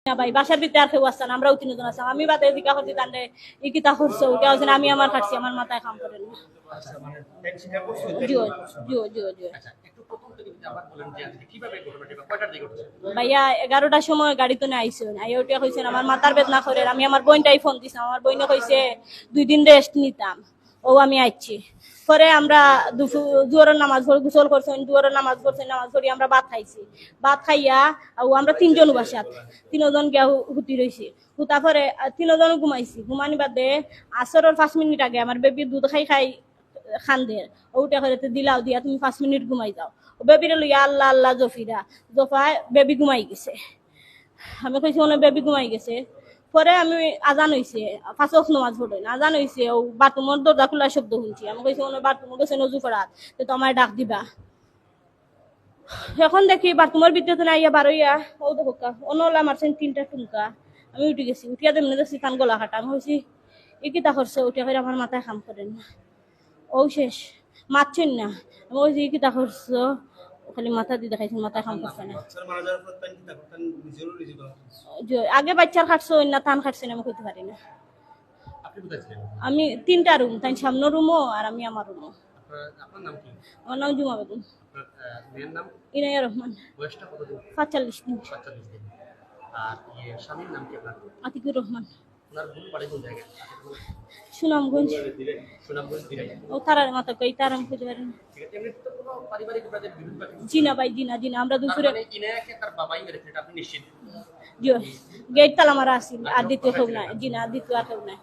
না ভাই বাসার ভিতরে আর কেউ আসছেন, আমরাও তিনজন আছি। আমি বাদে এদিকে করছি তান্ডে ই কিতা করছো ওটা হচ্ছে আমি আমার কাটছি, আমার মাথায় কাম করেন না। আচ্ছা মানে ট্যাক্স স্বীকার করছেন জিও জিও জিও জিও। আচ্ছা একটু প্রথম থেকে যদি আবার বলেন যে আজকে কিভাবে ঘটনাটা বা কয়টার দিকে ঘটেছে? ভাইয়া 11টার সময় গাড়িতে নিয়ে আইসুন, আইয়া উঠিয়া কইছেন আমার মাথার বেদনা করে। আমি আমার বোনটাই ফোন দিছিলাম, আমার বোনে কইছে 2 দিন রেস্ট নিতাম। ও আমি আইছি পরে আমরা জোহরের নামাজ পড়ে গোসল করছেন, জোহরের নামাজ পড়ছেন, নামাজ পড়ি আমরা ভাত খাইছি। ভাত খাইয়া আমরা 3জন বাসাত 3জন গিয়া হুতি রইছি। হুতা পরে 3জন ঘুমাইছি। ঘুমানি বাদে আসরের 5 মিনিট আগে আমার বেবি দুধ খাই খাই খান্দে ওটা করে দিলাও দিয়া তুমি 5 মিনিট ঘুমাই যাও। ও বেবিরে লইয়া আল্লাহ আল্লাহ জফিরা জফায় বেবি ঘুমাই গেছে। আমি কইছি মনে বেবি ঘুমাই গেছে। পরে আমি আজান হইছে, 5 ওয়াক্ত নামাজ পড়ই না, আজান হইছে ও বাথরুমের দরজা খোলার শব্দ শুনছি। আমি কইছি মনে বাথরুমে গেছে নজু করাত, তো আমার ডাক দিবা। এখন দেখি বাথরুমের ভিতরে না ইয়া বারইয়া ও দেখো অনলা মারছেন 3টা টুমকা। আমি উঠে গেছি, উঠিয়া দেমনে দেখছি কান গলা কাটা। আমি কইছি ই কিতা করছে, উঠিয়া করে আমার মাথায় কাম করেন না। ও শেষ মারছেন না। আমি কইছি ই কিতা করছো, খালি মাথা দিয়ে দেখাইছেন, মাথায় কাম করছে না। বাচ্চার মারা যাওয়ার পর তাই কিতা করতেন নিজেরও রিজিক আগে বাচ্চার খাটছো না থান খাটছেন আমি কইতে পারি না। আপনি কোথায় ছিলেন? আমি 3টা রুম, তাই সামনের রুমও আর আমি আমার রুমও। আপনার নাম কি? আমার নাম জুমা বেগম। আপনার মেয়ের নাম? ইনায়া রহমান। বয়সটা কতদিন? 45 দিন। 45 দিন। আর স্বামীর নাম কি আপনার? আতিকুর রহমান। ওনার ভুল বাড়ি কোন জায়গায়? সুনামগঞ্জ। সুনামগঞ্জ দিরাই। ও তারার মাথা কই তার আমি কইতে পারি না। ঠিক আছে এমনি তো কোনো পারিবারিক আপনাদের বিরোধ বা কিছু? জি না ভাই, জি না জি না, আমরা দুপুরে মানে ইনায়াকে তার বাবাই মেরেছে এটা আপনি নিশ্চিত? জি গেট তালা মারা আছিল আর দ্বিতীয় কেউ নাই। জি না, দ্বিতীয় আর কেউ নাই।